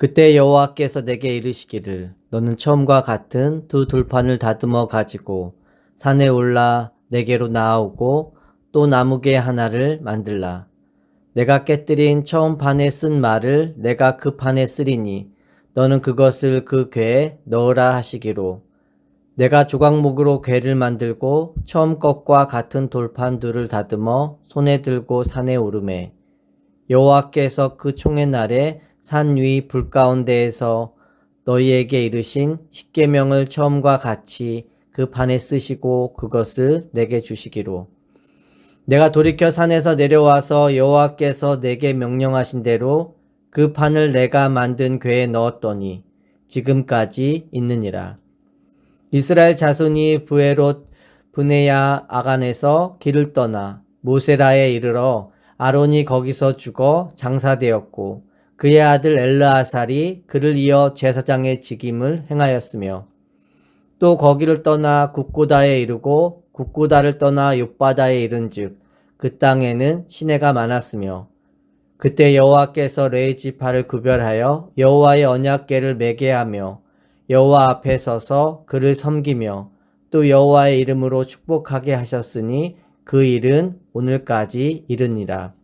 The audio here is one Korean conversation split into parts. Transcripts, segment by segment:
그때 여호와께서 내게 이르시기를 너는 처음과 같은 두 돌판을 다듬어 가지고 산에 올라 내게로 나아오고 또 나무개 하나를 만들라. 내가 깨뜨린 처음 판에 쓴 말을 내가 그 판에 쓰리니 너는 그것을 그 궤에 넣으라 하시기로 내가 조각목으로 궤를 만들고 처음 것과 같은 돌판 둘을 다듬어 손에 들고 산에 오르매 여호와께서 그 총의 날에 산 위 불 가운데에서 너희에게 이르신 십계명을 처음과 같이 그 판에 쓰시고 그것을 내게 주시기로 내가 돌이켜 산에서 내려와서 여호와께서 내게 명령하신 대로 그 판을 내가 만든 궤에 넣었더니 지금까지 있느니라. 이스라엘 자손이 브에롯 브네야 아간에서 길을 떠나 모세라에 이르러 아론이 거기서 죽어 장사되었고 그의 아들 엘르아살이 그를 이어 제사장의 직임을 행하였으며 또 거기를 떠나 굽고다에 이르고 굽고다를 떠나 욥바다에 이른즉 그 땅에는 시내가 많았으며 그때 여호와께서 레위 지파를 구별하여 여호와의 언약궤를 매게 하며 여호와 앞에 서서 그를 섬기며 또 여호와의 이름으로 축복하게 하셨으니 그 일은 오늘까지 이르니라.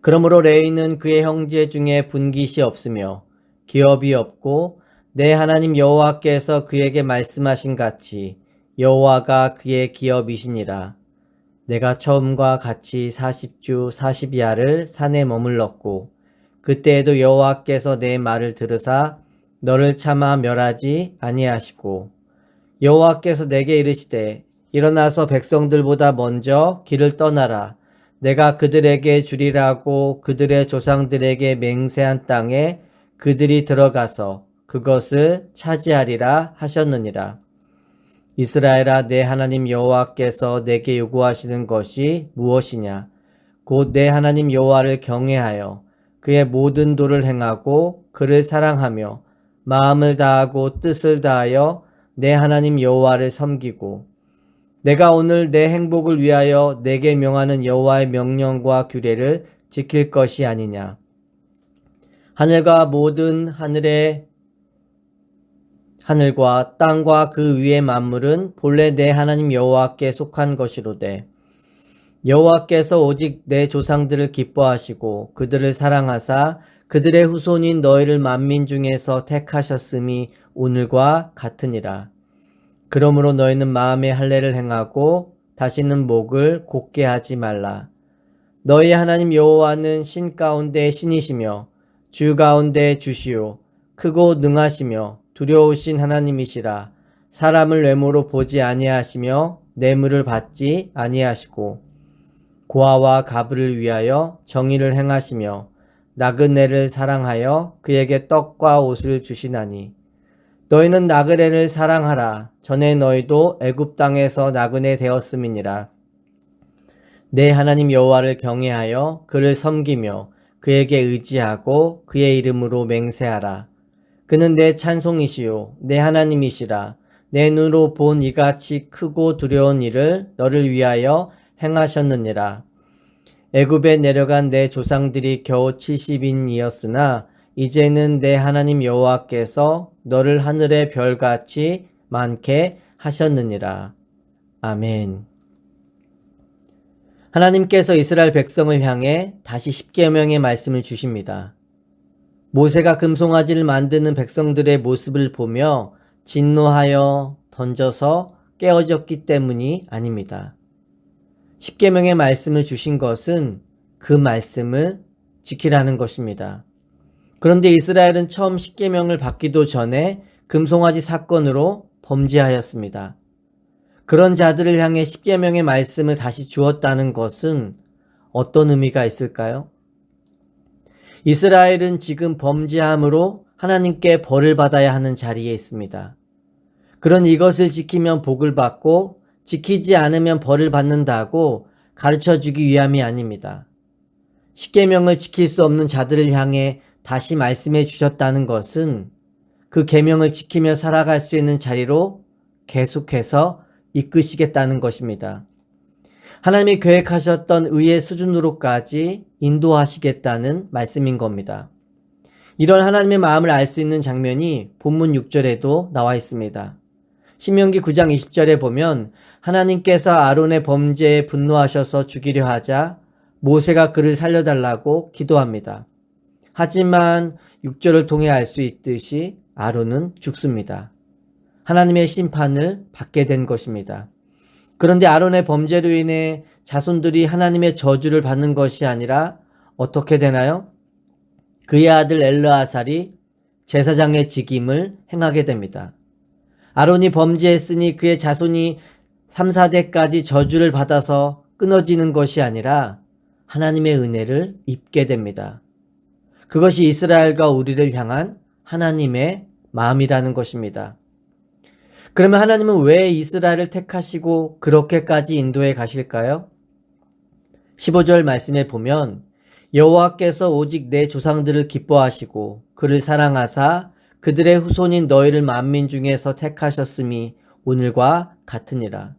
그러므로 레위는 그의 형제 중에 분깃이 없으며 기업이 없고 내 하나님 여호와께서 그에게 말씀하신 같이 여호와가 그의 기업이시니라. 내가 처음과 같이 40주 40야를 산에 머물렀고 그때에도 여호와께서 내 말을 들으사 너를 차마 멸하지 아니하시고 여호와께서 내게 이르시되 일어나서 백성들보다 먼저 길을 떠나라. 내가 그들에게 주리라고 그들의 조상들에게 맹세한 땅에 그들이 들어가서 그것을 차지하리라 하셨느니라. 이스라엘아, 내 하나님 여호와께서 내게 요구하시는 것이 무엇이냐? 곧 내 하나님 여호와를 경외하여 그의 모든 도를 행하고 그를 사랑하며 마음을 다하고 뜻을 다하여 내 하나님 여호와를 섬기고 내가 오늘 내 행복을 위하여 내게 명하는 여호와의 명령과 규례를 지킬 것이 아니냐? 하늘과 모든 하늘과 땅과 그 위의 만물은 본래 내 하나님 여호와께 속한 것이로되 여호와께서 오직 내 조상들을 기뻐하시고 그들을 사랑하사 그들의 후손인 너희를 만민 중에서 택하셨음이 오늘과 같으니라. 그러므로 너희는 마음의 할례를 행하고 다시는 목을 곧게 하지 말라. 너희 하나님 여호와는 신 가운데 신이시며 주 가운데 주시오 크고 능하시며 두려우신 하나님이시라. 사람을 외모로 보지 아니하시며 뇌물을 받지 아니하시고 고아와 가부를 위하여 정의를 행하시며 나그네를 사랑하여 그에게 떡과 옷을 주시나니 너희는 나그네를 사랑하라. 전에 너희도 애굽 땅에서 나그네 되었음이니라. 내 하나님 여호와를 경외하여 그를 섬기며 그에게 의지하고 그의 이름으로 맹세하라. 그는 내 찬송이시요 내 하나님이시라. 내 눈으로 본 이같이 크고 두려운 일을 너를 위하여 행하셨느니라. 애굽에 내려간 내 조상들이 겨우 70인이었으나 이제는 내 하나님 여호와께서 너를 하늘의 별같이 많게 하셨느니라. 아멘. 하나님께서 이스라엘 백성을 향해 다시 십계명의 말씀을 주십니다. 모세가 금송아지를 만드는 백성들의 모습을 보며 진노하여 던져서 깨어졌기 때문이 아닙니다. 십계명의 말씀을 주신 것은 그 말씀을 지키라는 것입니다. 그런데 이스라엘은 처음 십계명을 받기도 전에 금송아지 사건으로 범죄하였습니다. 그런 자들을 향해 십계명의 말씀을 다시 주었다는 것은 어떤 의미가 있을까요? 이스라엘은 지금 범죄함으로 하나님께 벌을 받아야 하는 자리에 있습니다. 그런 이것을 지키면 복을 받고 지키지 않으면 벌을 받는다고 가르쳐주기 위함이 아닙니다. 십계명을 지킬 수 없는 자들을 향해 다시 말씀해 주셨다는 것은 그 계명을 지키며 살아갈 수 있는 자리로 계속해서 이끄시겠다는 것입니다. 하나님이 계획하셨던 의의 수준으로까지 인도하시겠다는 말씀인 겁니다. 이런 하나님의 마음을 알 수 있는 장면이 본문 6절에도 나와 있습니다. 신명기 9장 20절에 보면 하나님께서 아론의 범죄에 분노하셔서 죽이려 하자 모세가 그를 살려달라고 기도합니다. 하지만 6절을 통해 알 수 있듯이 아론은 죽습니다. 하나님의 심판을 받게 된 것입니다. 그런데 아론의 범죄로 인해 자손들이 하나님의 저주를 받는 것이 아니라 어떻게 되나요? 그의 아들 엘르아살이 제사장의 직임을 행하게 됩니다. 아론이 범죄했으니 그의 자손이 3, 4대까지 저주를 받아서 끊어지는 것이 아니라 하나님의 은혜를 입게 됩니다. 그것이 이스라엘과 우리를 향한 하나님의 마음이라는 것입니다. 그러면 하나님은 왜 이스라엘을 택하시고 그렇게까지 인도해 가실까요? 15절 말씀에 보면 여호와께서 오직 내 조상들을 기뻐하시고 그를 사랑하사 그들의 후손인 너희를 만민 중에서 택하셨음이 오늘과 같으니라.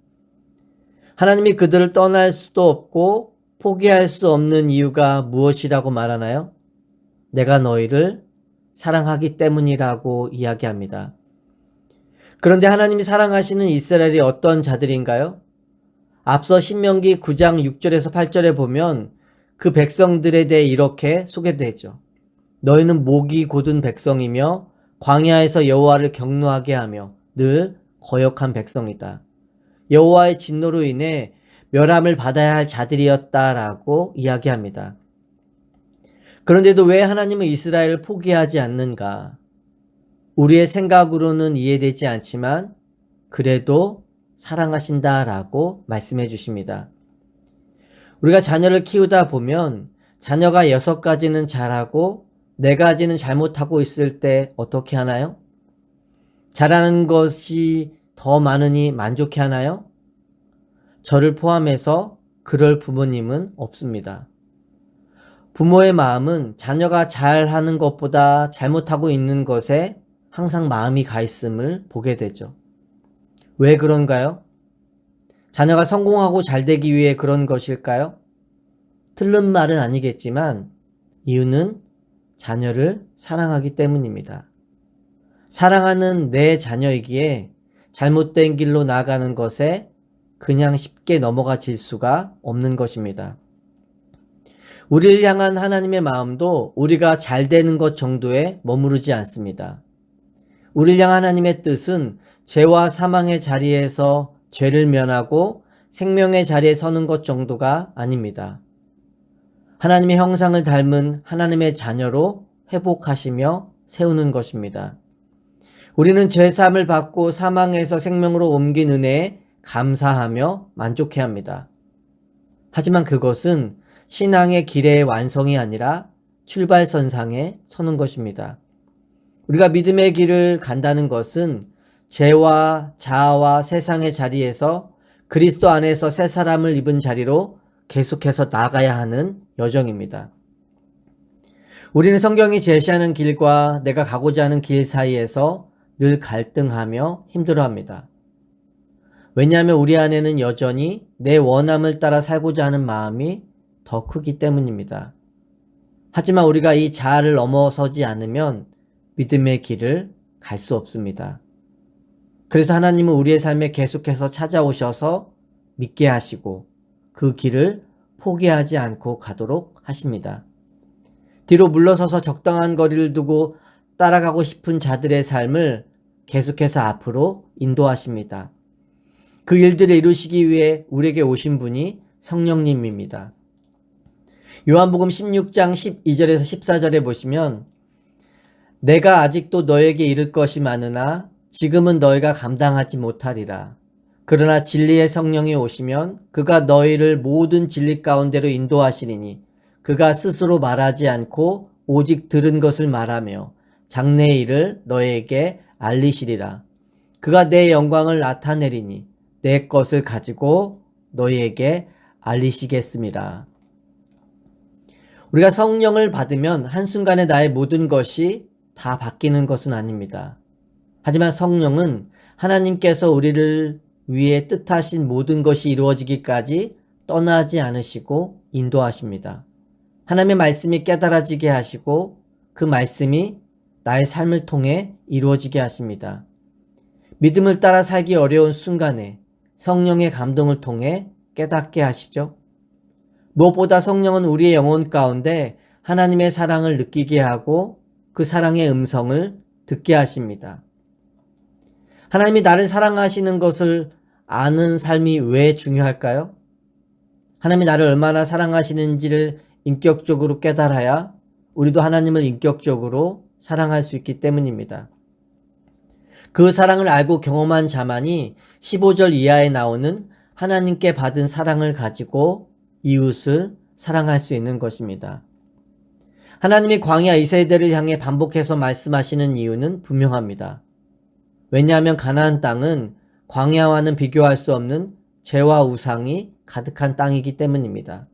하나님이 그들을 떠날 수도 없고 포기할 수 없는 이유가 무엇이라고 말하나요? 내가 너희를 사랑하기 때문이라고 이야기합니다. 그런데 하나님이 사랑하시는 이스라엘이 어떤 자들인가요? 앞서 신명기 9장 6절에서 8절에 보면 그 백성들에 대해 이렇게 소개되죠. 너희는 목이 곧은 백성이며 광야에서 여호와를 경노하게 하며 늘 거역한 백성이다. 여호와의 진노로 인해 멸함을 받아야 할 자들이었다라고 이야기합니다. 그런데도 왜 하나님은 이스라엘을 포기하지 않는가? 우리의 생각으로는 이해되지 않지만 그래도 사랑하신다라고 말씀해 주십니다. 우리가 자녀를 키우다 보면 자녀가 6가지는 잘하고 4가지는 잘못하고 있을 때 어떻게 하나요? 잘하는 것이 더 많으니 만족해 하나요? 저를 포함해서 그럴 부모님은 없습니다. 부모의 마음은 자녀가 잘하는 것보다 잘못하고 있는 것에 항상 마음이 가 있음을 보게 되죠. 왜 그런가요? 자녀가 성공하고 잘 되기 위해 그런 것일까요? 틀린 말은 아니겠지만 이유는 자녀를 사랑하기 때문입니다. 사랑하는 내 자녀이기에 잘못된 길로 나아가는 것에 그냥 쉽게 넘어가질 수가 없는 것입니다. 우리를 향한 하나님의 마음도 우리가 잘 되는 것 정도에 머무르지 않습니다. 우리를 향한 하나님의 뜻은 죄와 사망의 자리에서 죄를 면하고 생명의 자리에 서는 것 정도가 아닙니다. 하나님의 형상을 닮은 하나님의 자녀로 회복하시며 세우는 것입니다. 우리는 죄사함을 받고 사망에서 생명으로 옮긴 은혜에 감사하며 만족해야 합니다. 하지만 그것은 신앙의 길의 완성이 아니라 출발선상에 서는 것입니다. 우리가 믿음의 길을 간다는 것은 죄와 자아와 세상의 자리에서 그리스도 안에서 새 사람을 입은 자리로 계속해서 나가야 하는 여정입니다. 우리는 성경이 제시하는 길과 내가 가고자 하는 길 사이에서 늘 갈등하며 힘들어합니다. 왜냐하면 우리 안에는 여전히 내 원함을 따라 살고자 하는 마음이 더 크기 때문입니다. 하지만 우리가 이 자아를 넘어서지 않으면 믿음의 길을 갈 수 없습니다. 그래서 하나님은 우리의 삶에 계속해서 찾아오셔서 믿게 하시고 그 길을 포기하지 않고 가도록 하십니다. 뒤로 물러서서 적당한 거리를 두고 따라가고 싶은 자들의 삶을 계속해서 앞으로 인도하십니다. 그 일들을 이루시기 위해 우리에게 오신 분이 성령님입니다. 요한복음 16장 12절에서 14절에 보시면 내가 아직도 너에게 이를 것이 많으나 지금은 너희가 감당하지 못하리라. 그러나 진리의 성령이 오시면 그가 너희를 모든 진리 가운데로 인도하시리니 그가 스스로 말하지 않고 오직 들은 것을 말하며 장래의 일을 너희에게 알리시리라. 그가 내 영광을 나타내리니 내 것을 가지고 너희에게 알리시겠습니다. 우리가 성령을 받으면 한순간에 나의 모든 것이 다 바뀌는 것은 아닙니다. 하지만 성령은 하나님께서 우리를 위해 뜻하신 모든 것이 이루어지기까지 떠나지 않으시고 인도하십니다. 하나님의 말씀이 깨달아지게 하시고 그 말씀이 나의 삶을 통해 이루어지게 하십니다. 믿음을 따라 살기 어려운 순간에 성령의 감동을 통해 깨닫게 하시죠. 무엇보다 성령은 우리의 영혼 가운데 하나님의 사랑을 느끼게 하고 그 사랑의 음성을 듣게 하십니다. 하나님이 나를 사랑하시는 것을 아는 삶이 왜 중요할까요? 하나님이 나를 얼마나 사랑하시는지를 인격적으로 깨달아야 우리도 하나님을 인격적으로 사랑할 수 있기 때문입니다. 그 사랑을 알고 경험한 자만이 15절 이하에 나오는 하나님께 받은 사랑을 가지고 이웃을 사랑할 수 있는 것입니다. 하나님이 광야 2세대를 향해 반복해서 말씀하시는 이유는 분명합니다. 왜냐하면 가나안 땅은 광야와는 비교할 수 없는 죄와 우상이 가득한 땅이기 때문입니다.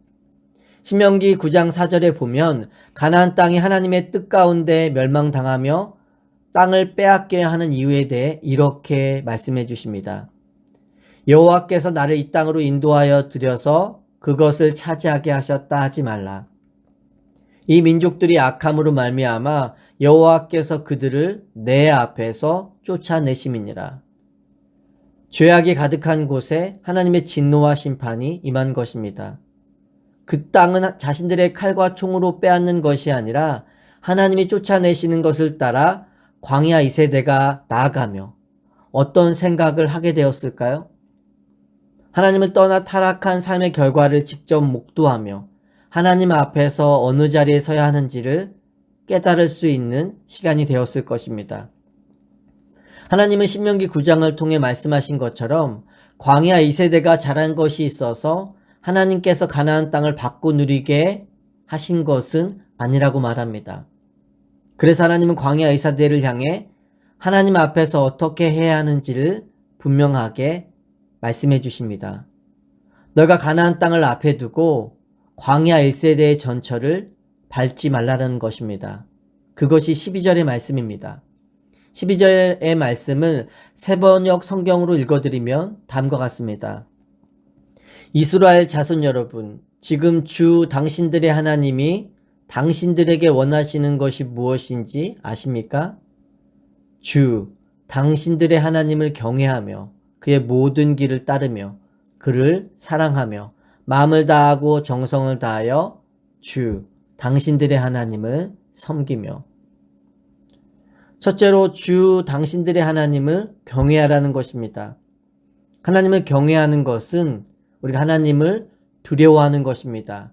신명기 9장 4절에 보면 가나안 땅이 하나님의 뜻 가운데 멸망당하며 땅을 빼앗겨야 하는 이유에 대해 이렇게 말씀해 주십니다. 여호와께서 나를 이 땅으로 인도하여 들여서 그것을 차지하게 하셨다 하지 말라. 이 민족들이 악함으로 말미암아 여호와께서 그들을 내 앞에서 쫓아내심이니라. 죄악이 가득한 곳에 하나님의 진노와 심판이 임한 것입니다. 그 땅은 자신들의 칼과 총으로 빼앗는 것이 아니라 하나님이 쫓아내시는 것을 따라 광야 2세대가 나아가며 어떤 생각을 하게 되었을까요? 하나님을 떠나 타락한 삶의 결과를 직접 목도하며 하나님 앞에서 어느 자리에 서야 하는지를 깨달을 수 있는 시간이 되었을 것입니다. 하나님은 신명기 9장을 통해 말씀하신 것처럼 광야 2세대가 잘한 것이 있어서 하나님께서 가나안 땅을 받고 누리게 하신 것은 아니라고 말합니다. 그래서 하나님은 광야 2세대를 향해 하나님 앞에서 어떻게 해야 하는지를 분명하게 말씀해 주십니다. 너가 가나안 땅을 앞에 두고 광야 1세대의 전철을 밟지 말라는 것입니다. 그것이 12절의 말씀입니다. 12절의 말씀을 세번역 성경으로 읽어드리면 다음과 같습니다. 이스라엘 자손 여러분, 지금 주 당신들의 하나님이 당신들에게 원하시는 것이 무엇인지 아십니까? 주, 당신들의 하나님을 경외하며 그의 모든 길을 따르며 그를 사랑하며 마음을 다하고 정성을 다하여 주, 당신들의 하나님을 섬기며. 첫째로 주, 당신들의 하나님을 경외하라는 것입니다. 하나님을 경외하는 것은 우리가 하나님을 두려워하는 것입니다.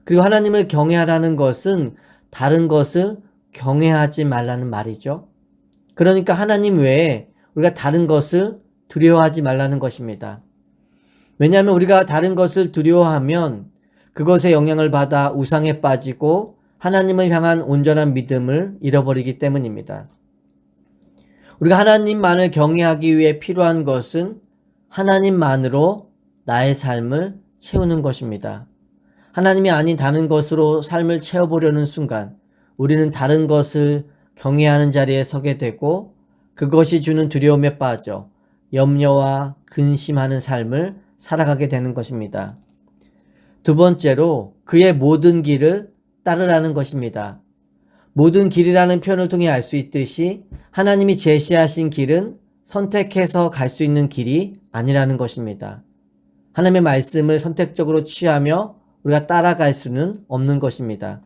그리고 하나님을 경외하라는 것은 다른 것을 경외하지 말라는 말이죠. 그러니까 하나님 외에 우리가 다른 것을 두려워하지 말라는 것입니다. 왜냐하면 우리가 다른 것을 두려워하면 그것의 영향을 받아 우상에 빠지고 하나님을 향한 온전한 믿음을 잃어버리기 때문입니다. 우리가 하나님만을 경외하기 위해 필요한 것은 하나님만으로 나의 삶을 채우는 것입니다. 하나님이 아닌 다른 것으로 삶을 채워보려는 순간 우리는 다른 것을 경외하는 자리에 서게 되고 그것이 주는 두려움에 빠져 염려와 근심하는 삶을 살아가게 되는 것입니다. 두 번째로 그의 모든 길을 따르라는 것입니다. 모든 길이라는 표현을 통해 알 수 있듯이 하나님이 제시하신 길은 선택해서 갈 수 있는 길이 아니라는 것입니다. 하나님의 말씀을 선택적으로 취하며 우리가 따라갈 수는 없는 것입니다.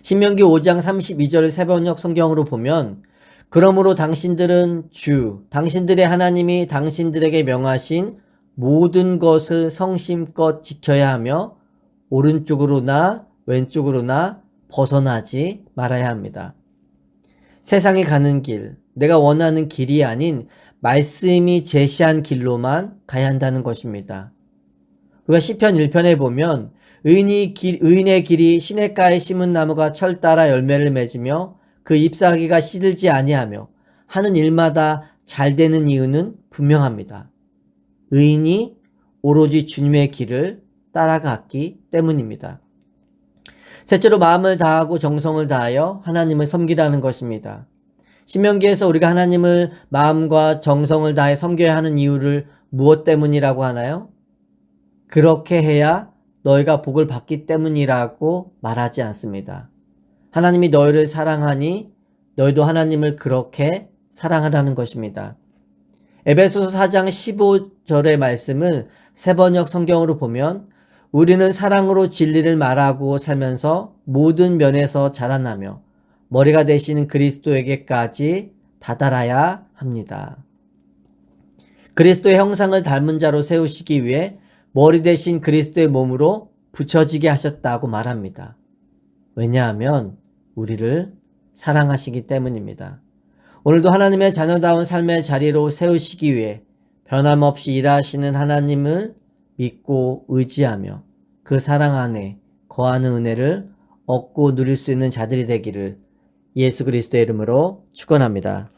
신명기 5장 32절을 세번역 성경으로 보면 그러므로 당신들은 주, 당신들의 하나님이 당신들에게 명하신 모든 것을 성심껏 지켜야 하며 오른쪽으로나 왼쪽으로나 벗어나지 말아야 합니다. 세상에 가는 길, 내가 원하는 길이 아닌 말씀이 제시한 길로만 가야 한다는 것입니다. 우리가 시편 1편에 보면 의인의 길이 시냇가에 심은 나무가 철 따라 열매를 맺으며 그 잎사귀가 시들지 아니하며 하는 일마다 잘 되는 이유는 분명합니다. 의인이 오로지 주님의 길을 따라갔기 때문입니다. 셋째로 마음을 다하고 정성을 다하여 하나님을 섬기라는 것입니다. 신명기에서 우리가 하나님을 마음과 정성을 다해 섬겨야 하는 이유를 무엇 때문이라고 하나요? 그렇게 해야 너희가 복을 받기 때문이라고 말하지 않습니다. 하나님이 너희를 사랑하니 너희도 하나님을 그렇게 사랑하라는 것입니다. 에베소서 4장 15절의 말씀을 세번역 성경으로 보면 우리는 사랑으로 진리를 말하고 살면서 모든 면에서 자라나며 머리가 되시는 그리스도에게까지 다다라야 합니다. 그리스도의 형상을 닮은 자로 세우시기 위해 머리 대신 그리스도의 몸으로 붙여지게 하셨다고 말합니다. 왜냐하면 우리를 사랑하시기 때문입니다. 오늘도 하나님의 자녀다운 삶의 자리로 세우시기 위해 변함없이 일하시는 하나님을 믿고 의지하며 그 사랑 안에 거하는 은혜를 얻고 누릴 수 있는 자들이 되기를 예수 그리스도의 이름으로 축원합니다.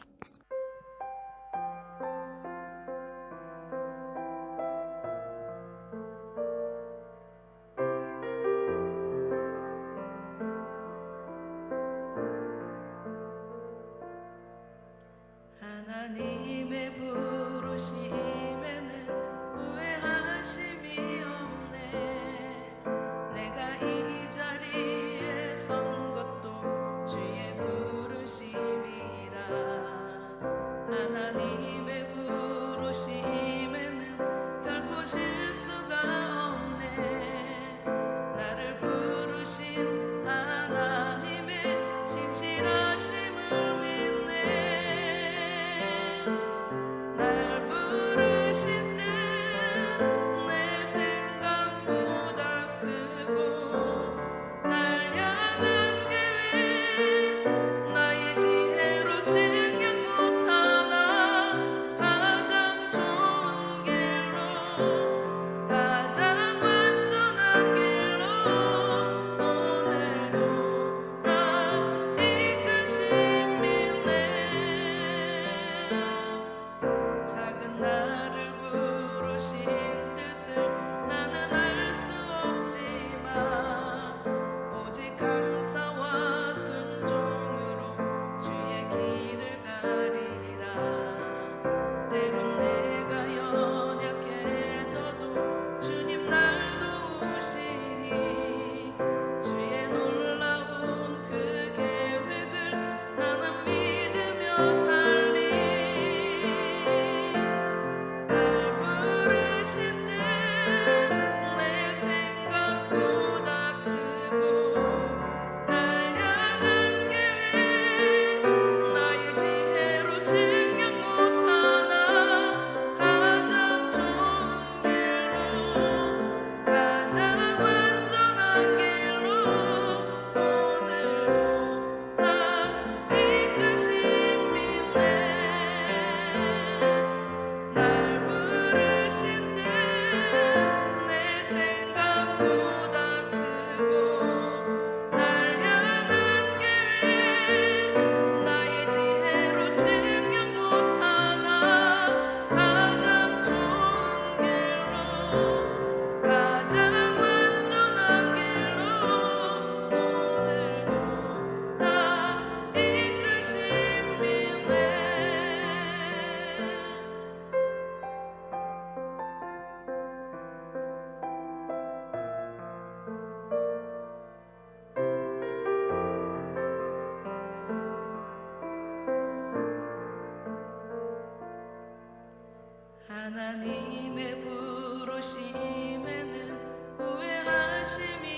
하나님의 부르심에는 후회하심이 없네. 내가 이 자리에 선 것도 주의 부르심이라. 하나님의 부르심에는 결코 실수가 없네. 나를 부르신 하나님의 신실하심을 믿네. 날 부르신 뜻 내 생각보다 크고 날 향한 계획 나의 지혜로 증명 못하나 가장 좋은 길로 가장 완전한 길로 오늘도 나 이끄신 믿네. 작은 나를 부르신 뜻을 나는 알 수 없지만 오직 감사와 순종으로 주의 길을 가리라. 때론 내가 연약해져도 주님 날 도우시니 주의 놀라운 그 계획을 나는 믿으며 살리. 날 부르신 뜻 내 생각보다 크고 날 향한 계획 나의 지혜로 증명 못하나 가장 좋은 길로 가장 완전한 길로 오늘도 나 이끄신 믿네. 날 부르신 뜻 내 생각보다 크고 날 향한 계획 나의 지혜로 증명 못하나 가장 좋은 길로 가장 완전한 길로 오늘도 나 이끄신 믿네. 하나님의 부르심에는 후회하심이